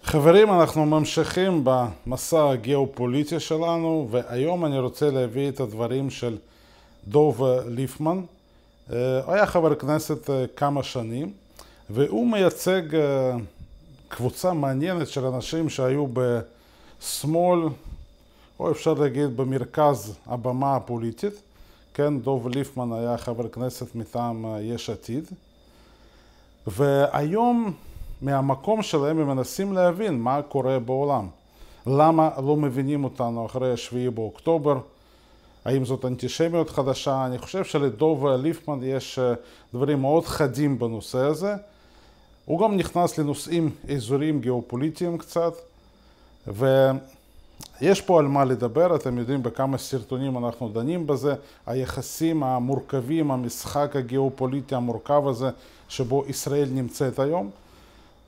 חברים, אנחנו ממשיכים במסע הגיאופוליטי שלנו, והיום אני רוצה להביא את הדברים של ליפמן. הוא היה חבר כנסת כמה שנים, והוא מייצג קבוצה מעניינת של אנשים שהיו בשמאל, או אפשר להגיד במרכז הבמה הפוליטית. כן, ליפמן היה חבר כנסת מטעם יש עתיד. והיום מהמקום שלהם הם מנסים להבין מה קורה בעולם. למה לא מבינים אותנו אחרי 7 באוקטובר? האם זאת אנטישמיות חדשה? אני חושב ליפמן יש דברים מאוד חדים בנושא הזה. הוא גם נכנס לנושאים אזוריים גיאופוליטיים קצת, ויש פה על מה לדבר. אתם יודעים בכמה סרטונים אנחנו דנים בזה, היחסים המורכבים, המשחק הגיאופוליטי המורכב הזה שבו ישראל נמצאת היום.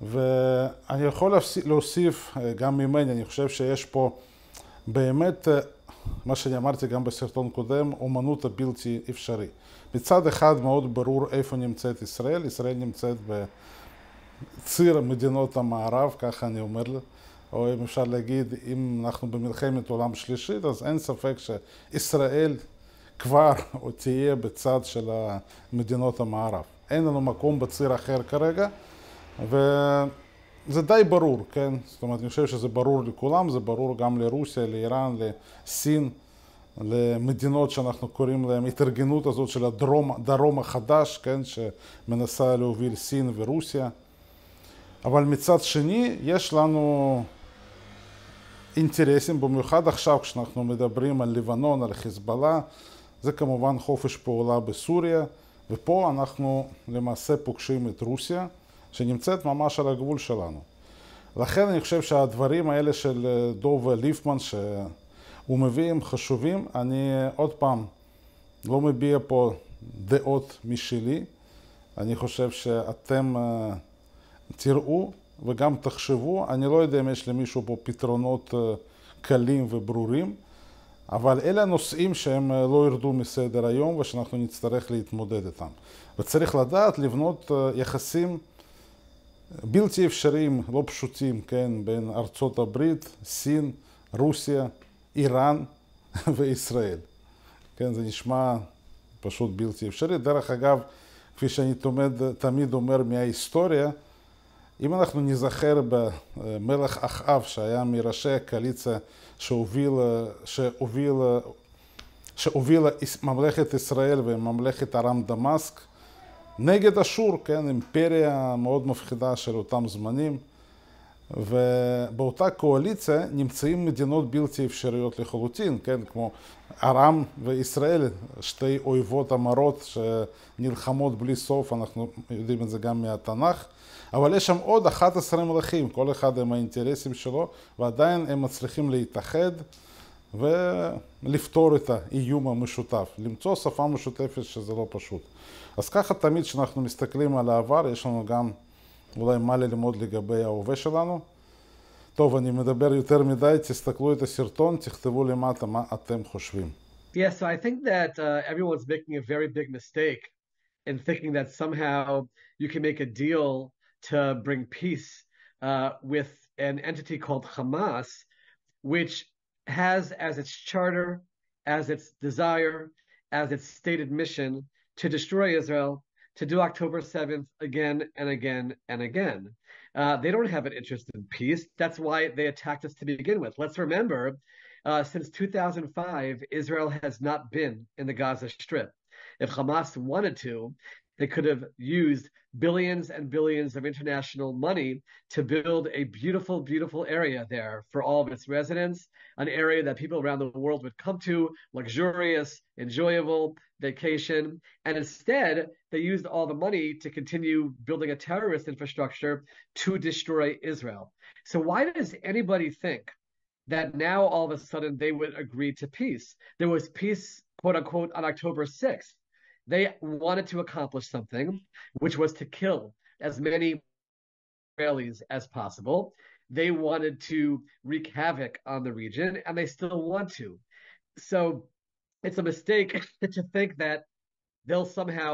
ואני יכול להוסיף גם ממני, אני חושב שיש פה באמת, מה שאני אמרתי גם בסרטון קודם, אומנות הבלתי אפשרי. מצד אחד מאוד ברור איפה נמצאת ישראל. ישראל נמצאת בציר מדינות המערב, ככה אני אומר, או אם אפשר להגיד, אם אנחנו במלחמת עולם שלישית, אז אין ספק שישראל כבר או תהיה בצד של מדינות המערב. אין לנו מקום בציר אחר כרגע. וזה די ברור, כן? זאת אומרת, אני חושב שזה ברור לכולם, זה ברור גם לרוסיה, לאיראן, לסין, למדינות שאנחנו קוראים להם התארגנות הזאת של הדרום החדש, כן? שמנסה להוביל סין ורוסיה. אבל מצד שני, יש לנו אינטרסים, במיוחד עכשיו כשאנחנו מדברים על לבנון, על חיזבאללה, זה כמובן חופש פעולה בסוריה, ופה אנחנו למעשה פוגשים את רוסיה, שנמצאת ממש על הגבול שלנו. לכן אני חושב שהדברים האלה של ליפמן שהוא מביא הם חשובים. אני עוד פעם לא מביע פה דעות משלי. אני חושב שאתם תראו וגם תחשבו. אני לא יודע אם יש למישהו פה פתרונות קלים וברורים, אבל אלה הנושאים שהם לא ירדו מסדר היום ושאנחנו נצטרך להתמודד איתם. וצריך לדעת לבנות יחסים בלתי אפשריים, לא פשוטים, כן, בין ארצות הברית, סין, רוסיה, איראן וישראל. כן, זה נשמע פשוט בלתי אפשרי. דרך אגב, כפי שאני תמיד אומר מההיסטוריה, אם אנחנו נזכר במלך אחאב, שהיה מראשי הקואליציה שהובילה ממלכת ישראל וממלכת ארם דמשק, נגד אשור, כן, אימפריה מאוד מפחידה של אותם זמנים. ובאותה קואליציה נמצאים מדינות בלתי אפשריות לחלוטין, כן, כמו ארם וישראל, שתי אויבות המרות שנלחמות בלי סוף, אנחנו יודעים את זה גם מהתנ"ך. אבל יש שם עוד 11 מלכים, כל אחד עם האינטרסים שלו, ועדיין הם מצליחים להתאחד ולפתור את האיום המשותף, למצוא שפה משותפת שזה לא פשוט. אז ככה תמיד כשאנחנו מסתכלים על העבר, יש לנו גם אולי מה ללמוד לגבי ההווה שלנו. טוב, אני מדבר יותר מדי, תסתכלו את הסרטון, תכתבו למטה מה אתם חושבים. Yeah, so I think that everyone's making a very big mistake in thinking that somehow you can make a deal to bring peace with an entity called Hamas, which has as its charter, as its desire, as its stated mission to destroy Israel, to do October 7th again and again and again. They don't have an interest in peace. That's why they attacked us to begin with. Let's remember, since 2005, Israel has not been in the Gaza Strip. If Hamas wanted to, they could have used billions and billions of international money to build a beautiful, beautiful area there for all of its residents, an area that people around the world would come to, luxurious, enjoyable vacation. And instead, they used all the money to continue building a terrorist infrastructure to destroy Israel. So why does anybody think that now all of a sudden they would agree to peace? There was peace, quote unquote, on October 6th. They wanted to accomplish something, which was to kill as many Israelis as possible. They wanted to wreak havoc on the region, and they still want to. So it's a mistake to think that they'll somehow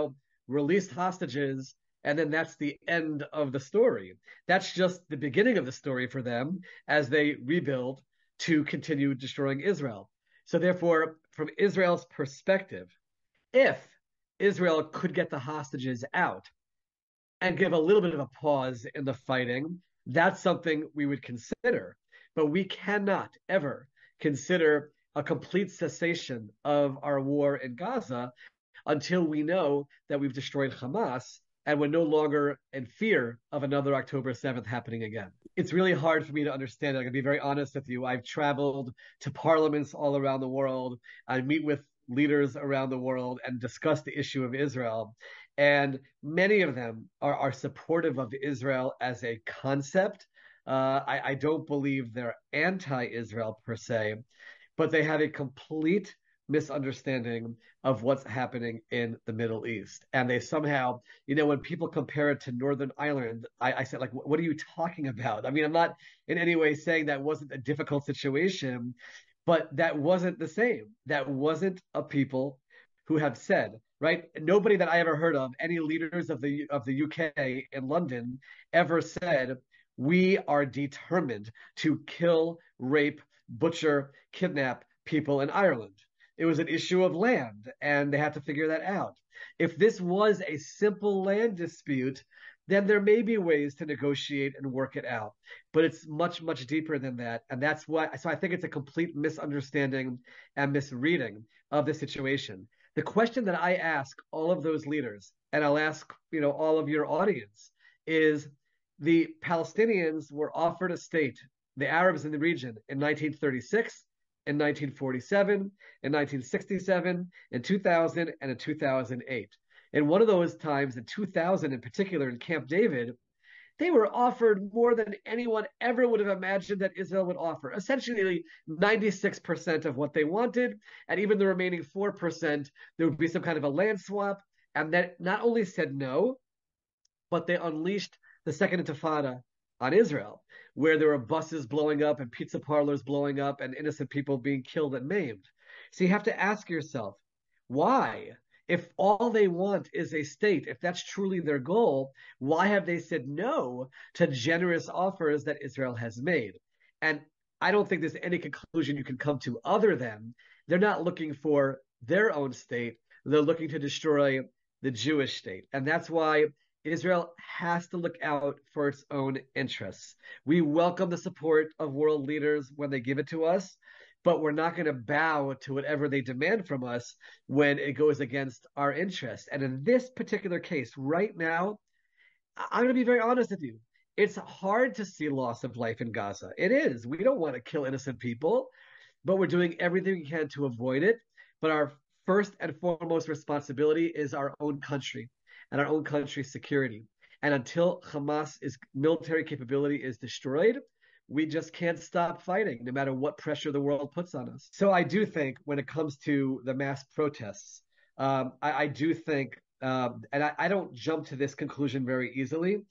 release hostages and then that's the end of the story. That's just the beginning of the story for them as they rebuild to continue destroying Israel. So therefore, from Israel's perspective, if Israel could get the hostages out and give a little bit of a pause in the fighting, that's something we would consider. But we cannot ever consider a complete cessation of our war in Gaza until we know that we've destroyed Hamas and we're no longer in fear of another October 7th happening again. It's really hard for me to understand it. I'm going to be very honest with you. I've traveled to parliaments all around the world. I meet with leaders around the world and discuss the issue of Israel. And many of them are supportive of Israel as a concept. I don't believe they're anti-Israel per se, but they have a complete misunderstanding of what's happening in the Middle East. And they somehow, when people compare it to Northern Ireland, I said, like, what are you talking about? I mean, I'm not in any way saying that wasn't a difficult situation, but that wasn't the same. That wasn't a people who have said, right? Nobody that I ever heard of, any leaders of the UK in London ever said, we are determined to kill, rape, butcher, kidnap people in Ireland. It was an issue of land, and they had to figure that out. If this was a simple land dispute, then there may be ways to negotiate and work it out. But it's much, much deeper than that. And that's why, so I think it's a complete misunderstanding and misreading of the situation. The question that I ask all of those leaders, and I'll ask, all of your audience, is the Palestinians were offered a state, the Arabs in the region, in 1936, in 1947, in 1967, in 2000, and in 2008. In one of those times, in 2000 in particular, in Camp David, they were offered more than anyone ever would have imagined that Israel would offer. Essentially, 96% of what they wanted, and even the remaining 4%, there would be some kind of a land swap. And that not only said no, but they unleashed the Second Intifada on Israel, where there were buses blowing up and pizza parlors blowing up and innocent people being killed and maimed. So you have to ask yourself, why? If all they want is a state, if that's truly their goal, why have they said no to generous offers that Israel has made? And I don't think there's any conclusion you can come to other than they're not looking for their own state. They're looking to destroy the Jewish state. And that's why Israel has to look out for its own interests. We welcome the support of world leaders when they give it to us, but we're not going to bow to whatever they demand from us when it goes against our interests. And in this particular case, right now, I'm going to be very honest with you. It's hard to see loss of life in Gaza. It is. We don't want to kill innocent people, but we're doing everything we can to avoid it. But our first and foremost responsibility is our own country and our own country's security. And until Hamas's military capability is destroyed, we just can't stop fighting, no matter what pressure the world puts on us. So I do think when it comes to the mass protests, I do think, and I don't jump to this conclusion very easily,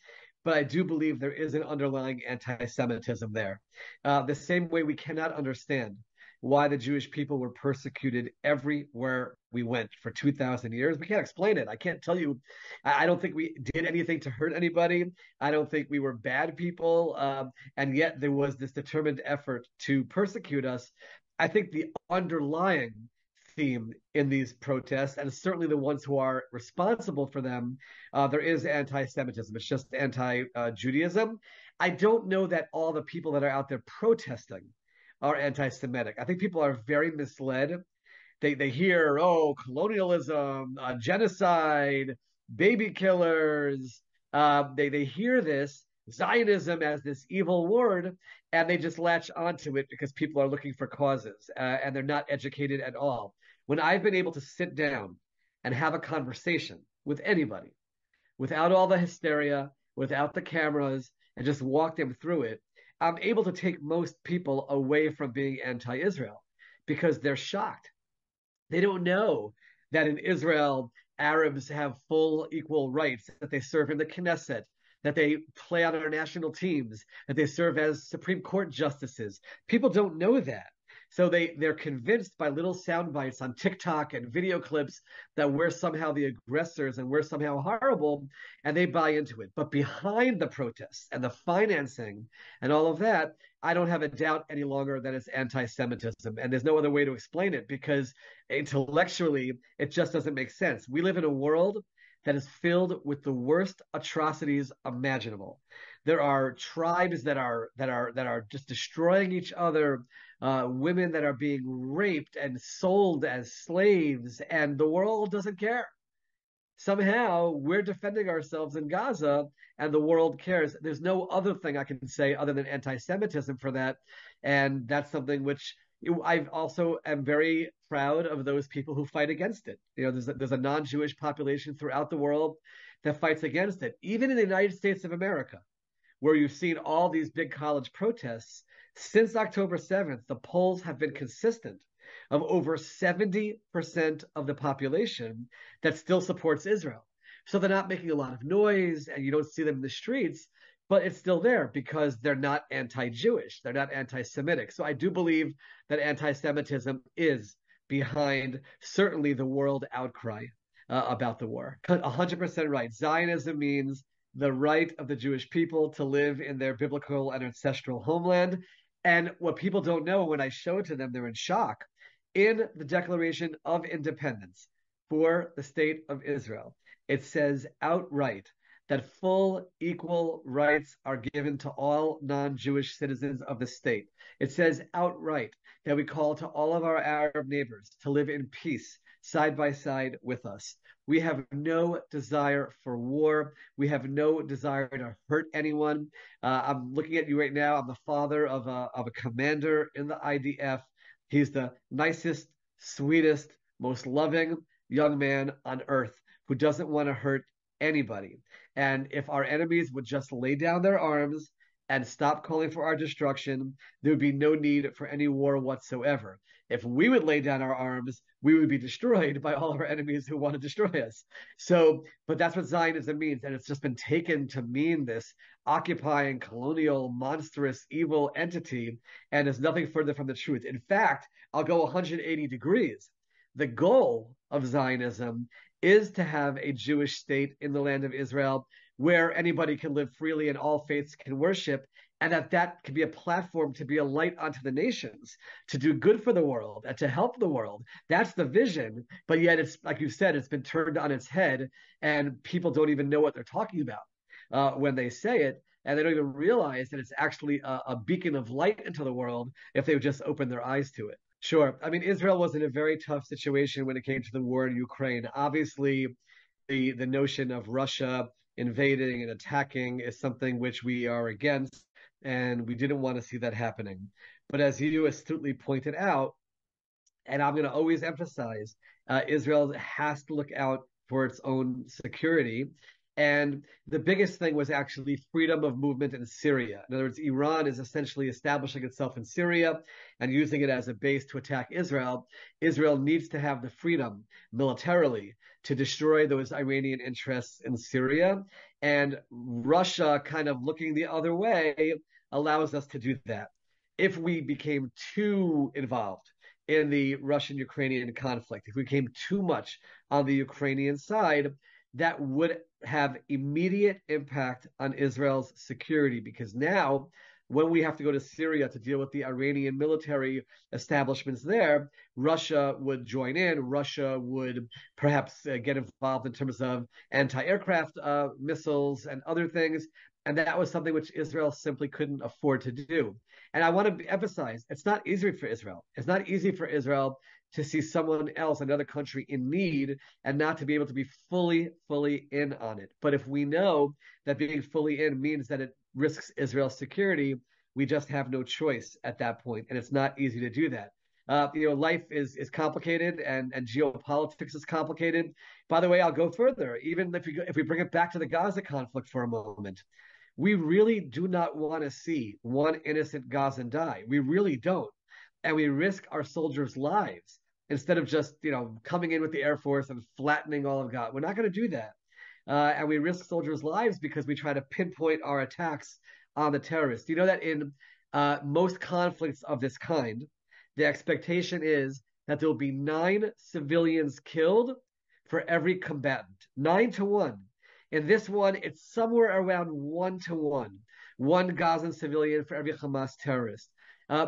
but I do believe there is an underlying anti-Semitism there. The same way we cannot understand why the Jewish people were persecuted everywhere we went for 2,000 years. We can't explain it. I can't tell you. I don't think we did anything to hurt anybody. I don't think we were bad people. And yet there was this determined effort to persecute us. I think the underlying theme in these protests, and certainly the ones who are responsible for them, there is anti-Semitism. It's just anti-Judaism. I don't know that all the people that are out there protesting are anti-Semitic. I think people are very misled. They hear, colonialism, genocide, baby killers. They hear this, Zionism, as this evil word, and they just latch onto it because people are looking for causes, and they're not educated at all. When I've been able to sit down and have a conversation with anybody, without all the hysteria, without the cameras, and just walk them through it, I'm able to take most people away from being anti-Israel because they're shocked. They don't know that in Israel, Arabs have full equal rights, that they serve in the Knesset, that they play on our national teams, that they serve as Supreme Court justices. People don't know that. So they're convinced by little sound bites on TikTok and video clips that we're somehow the aggressors and we're somehow horrible, and they buy into it. But behind the protests and the financing and all of that, I don't have a doubt any longer that it's anti-Semitism. And there's no other way to explain it, because intellectually, it just doesn't make sense. We live in a world that is filled with the worst atrocities imaginable. There are tribes that are just destroying each other, women that are being raped and sold as slaves, and the world doesn't care. Somehow we're defending ourselves in Gaza and the world cares. There's no other thing I can say other than anti-Semitism for that. And that's something which I also am very proud of those people who fight against it. You know, there's a non-Jewish population throughout the world that fights against it. Even in the United States of America, where you've seen all these big college protests, since October 7th, the polls have been consistent of over 70% of the population that still supports Israel. So they're not making a lot of noise and you don't see them in the streets, but it's still there because they're not anti-Jewish. They're not anti-Semitic. So I do believe that anti-Semitism is behind certainly the world outcry about the war. 100% right. Zionism means the right of the Jewish people to live in their biblical and ancestral homeland. And what people don't know, when I show it to them, they're in shock. In the Declaration of Independence for the State of Israel, it says outright that full equal rights are given to all non-Jewish citizens of the state. It says outright that we call to all of our Arab neighbors to live in peace side by side with us. We have no desire for war. We have no desire to hurt anyone. I'm looking at you right now. I'm the father of a commander in the IDF. He's the nicest, sweetest, most loving young man on earth who doesn't want to hurt anybody. And if our enemies would just lay down their arms and stop calling for our destruction, there would be no need for any war whatsoever. If we would lay down our arms, we would be destroyed by all of our enemies who want to destroy us. So, but that's what Zionism means. And it's just been taken to mean this occupying, colonial, monstrous, evil entity. And it's nothing further from the truth. In fact, I'll go 180 degrees. The goal of Zionism is to have a Jewish state in the land of Israel where anybody can live freely and all faiths can worship, and that can be a platform to be a light unto the nations, to do good for the world and to help the world. That's the vision, but yet it's, like you said, it's been turned on its head, and people don't even know what they're talking about when they say it, and they don't even realize that it's actually a beacon of light into the world if they would just open their eyes to it. Sure. I mean, Israel was in a very tough situation when it came to the war in Ukraine. Obviously, the notion of Russia invading and attacking is something which we are against, and we didn't want to see that happening. But as you astutely pointed out, and I'm going to always emphasize, Israel has to look out for its own security. And the biggest thing was actually freedom of movement in Syria. In other words, Iran is essentially establishing itself in Syria and using it as a base to attack Israel. Israel needs to have the freedom militarily to destroy those Iranian interests in Syria. And Russia kind of looking the other way allows us to do that. If we became too involved in the Russian-Ukrainian conflict, if we became too much on the Ukrainian side, that would have immediate impact on Israel's security, because now when we have to go to Syria to deal with the Iranian military establishments there, Russia would join in. Russia would perhaps get involved in terms of anti-aircraft missiles and other things. And that was something which Israel simply couldn't afford to do. And I want to emphasize, it's not easy for Israel. It's not easy for Israel to see someone else, another country in need, and not to be able to be fully in on it. But if we know that being fully in means that it risks Israel's security, we just have no choice at that point. And it's not easy to do that. Life is complicated, and geopolitics is complicated. By the way, I'll go further. Even if we bring it back to the Gaza conflict for a moment, we really do not want to see one innocent Gazan die. We really don't. And we risk our soldiers' lives instead of just, coming in with the Air Force and flattening all of Gaza. We're not going to do that. And we risk soldiers' lives because we try to pinpoint our attacks on the terrorists. You know that in most conflicts of this kind, the expectation is that there will be 9 civilians killed for every combatant, 9 to 1. In this one, it's somewhere around 1 to 1, one Gazan civilian for every Hamas terrorist.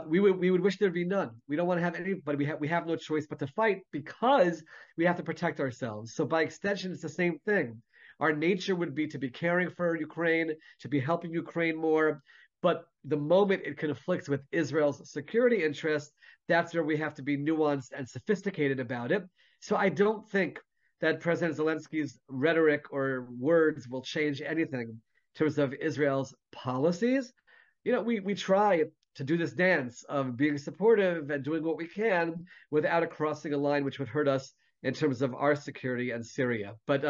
We would wish there'd be none. We don't want to have any, but we have no choice but to fight because we have to protect ourselves. So by extension, it's the same thing. Our nature would be to be caring for Ukraine, to be helping Ukraine more. But the moment it conflicts with Israel's security interests, that's where we have to be nuanced and sophisticated about it. So I don't think that President Zelensky's rhetoric or words will change anything in terms of Israel's policies. You know, we try to do this dance of being supportive and doing what we can without it crossing a line which would hurt us in terms of our security and Syria. But,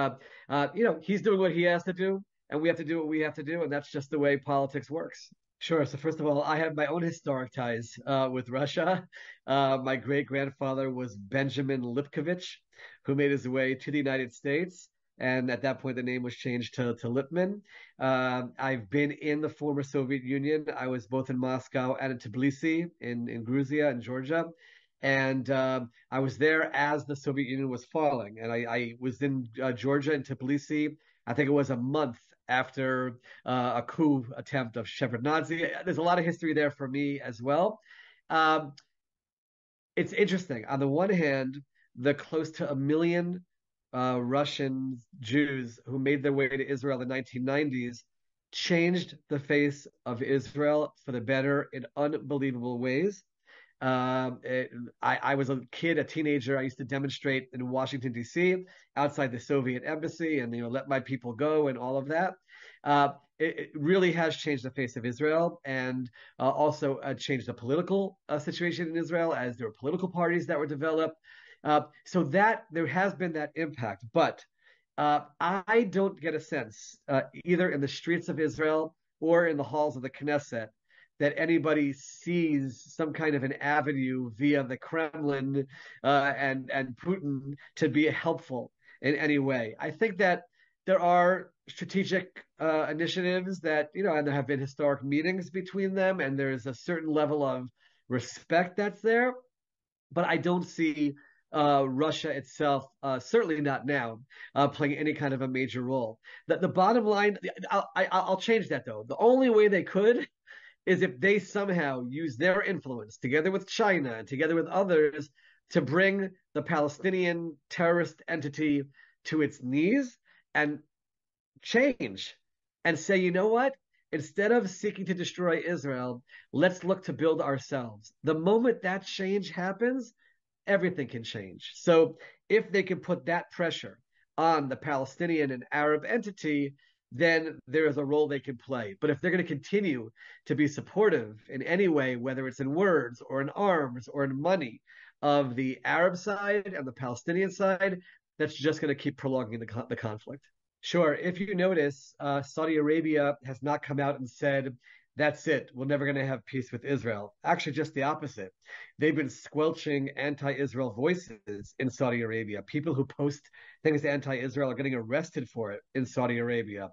you know, he's doing what he has to do, and we have to do what we have to do, and that's just the way politics works. Sure. So first of all, I have my own historic ties with Russia. My great-grandfather was Benjamin Lipkovich, who made his way to the United States. And at that point, the name was changed to Lippman. I've been in the former Soviet Union. I was both in Moscow and in Tbilisi in Georgia and Georgia. And I was there as the Soviet Union was falling. And I was in Georgia and Tbilisi, I think it was a month after a coup attempt of Shevardnadze. There's a lot of history there for me as well. It's interesting. On the one hand, the close to 1 million Russian Jews who made their way to Israel in the 1990s changed the face of Israel for the better in unbelievable ways. I was a kid, a teenager. I used to demonstrate in Washington, D.C., outside the Soviet embassy and, let my people go and all of that. It really has changed the face of Israel and also changed the political situation in Israel as there were political parties that were developed. So that there has been that impact. But I don't get a sense, either in the streets of Israel or in the halls of the Knesset, that anybody sees some kind of an avenue via the Kremlin and Putin to be helpful in any way. I think that there are strategic initiatives that, and there have been historic meetings between them, and there's a certain level of respect that's there. But I don't see Russia itself, certainly not now, playing any kind of a major role. The bottom line, I'll change that though. The only way they could is if they somehow use their influence together with China and together with others to bring the Palestinian terrorist entity to its knees and change and say, you know what? Instead of seeking to destroy Israel, let's look to build ourselves. The moment that change happens, everything can change. So if they can put that pressure on the Palestinian and Arab entity, then there is a role they can play. But if they're going to continue to be supportive in any way, whether it's in words or in arms or in money of the Arab side and the Palestinian side, that's just going to keep prolonging the conflict. Sure. If you notice, Saudi Arabia has not come out and said, that's it, we're never going to have peace with Israel. Actually, just the opposite. They've been squelching anti-Israel voices in Saudi Arabia. People who post things anti-Israel are getting arrested for it in Saudi Arabia.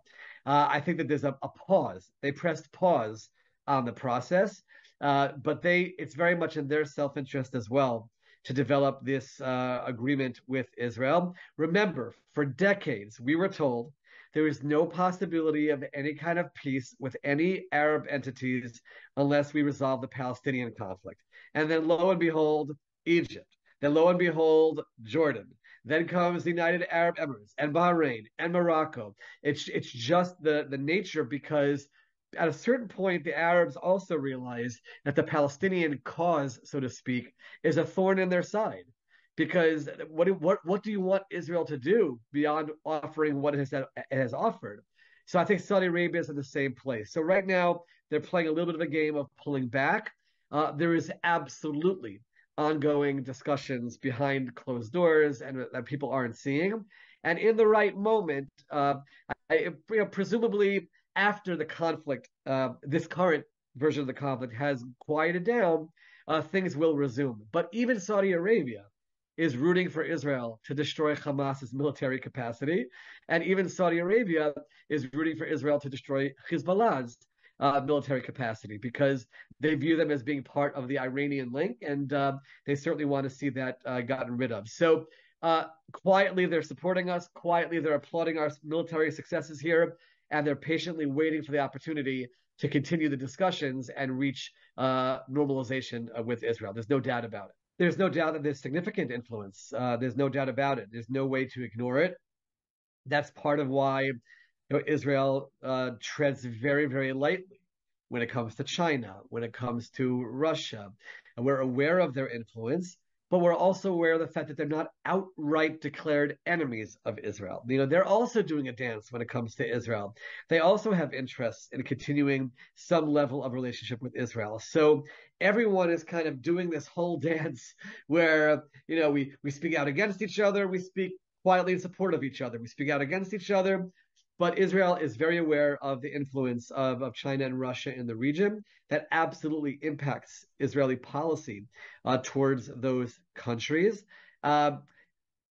I think that there's a pause. They pressed pause on the process, but it's very much in their self-interest as well to develop this agreement with Israel. Remember, for decades, we were told there is no possibility of any kind of peace with any Arab entities unless we resolve the Palestinian conflict. And then lo and behold, Egypt. Then lo and behold, Jordan. Then comes the United Arab Emirates and Bahrain and Morocco. It's just the nature, because at a certain point, the Arabs also realized that the Palestinian cause, so to speak, is a thorn in their side. Because what do you want Israel to do beyond offering what it has offered? So I think Saudi Arabia is in the same place. So right now, they're playing a little bit of a game of pulling back. There is absolutely ongoing discussions behind closed doors and that people aren't seeing. And in the right moment, presumably after the conflict, this current version of the conflict has quieted down, things will resume. But even Saudi Arabia is rooting for Israel to destroy Hamas's military capacity. And even Saudi Arabia is rooting for Israel to destroy Hezbollah's military capacity, because they view them as being part of the Iranian link, and they certainly want to see that gotten rid of. So quietly, they're supporting us. Quietly, they're applauding our military successes here, and they're patiently waiting for the opportunity to continue the discussions and reach normalization with Israel. There's no doubt about it. There's no doubt that there's significant influence. There's no doubt about it. There's no way to ignore it. That's part of why Israel treads very, very lightly when it comes to China, when it comes to Russia. And we're aware of their influence, but we're also aware of the fact that they're not outright declared enemies of Israel. They're also doing a dance when it comes to Israel. They also have interests in continuing some level of relationship with Israel. So everyone is kind of doing this whole dance where, we speak out against each other, we speak quietly in support of each other, we speak out against each other. But Israel is very aware of the influence of China and Russia in the region that absolutely impacts Israeli policy towards those countries. One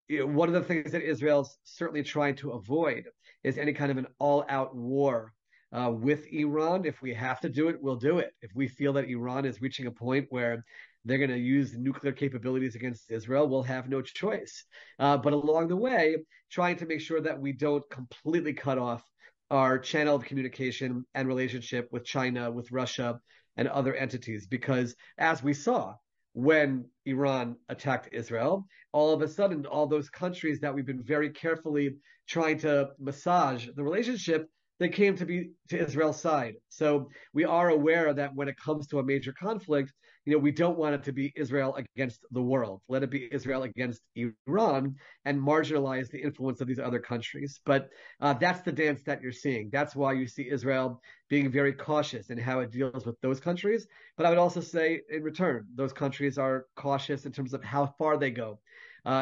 of the things that Israel's certainly trying to avoid is any kind of an all-out war with Iran. If we have to do it, we'll do it. If we feel that Iran is reaching a point where they're going to use nuclear capabilities against Israel, we'll have no choice. But along the way, trying to make sure that we don't completely cut off our channel of communication and relationship with China, with Russia, and other entities. Because as we saw, when Iran attacked Israel, all of a sudden, all those countries that we've been very carefully trying to massage the relationship, they came to Israel's side. So we are aware that when it comes to a major conflict, we don't want it to be Israel against the world. Let it be Israel against Iran and marginalize the influence of these other countries. But that's the dance that you're seeing. That's why you see Israel being very cautious in how it deals with those countries. But I would also say, in return, those countries are cautious in terms of how far they go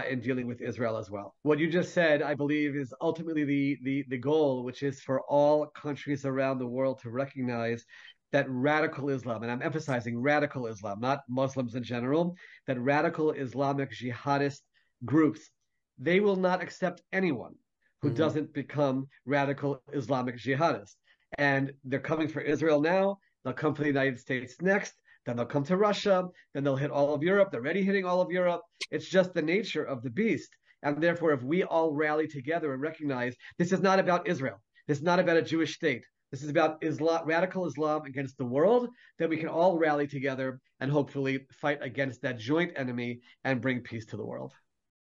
in dealing with Israel as well. What you just said, I believe, is ultimately the goal, which is for all countries around the world to recognize that radical Islam, and I'm emphasizing radical Islam, not Muslims in general, that radical Islamic jihadist groups, they will not accept anyone who doesn't become radical Islamic jihadist. And they're coming for Israel now, they'll come for the United States next, then they'll come to Russia, then they'll hit all of Europe, they're already hitting all of Europe. It's just the nature of the beast. And therefore, if we all rally together and recognize this is not about Israel, this is not about a Jewish state, this is about Islam, radical Islam against the world, then we can all rally together and hopefully fight against that joint enemy and bring peace to the world.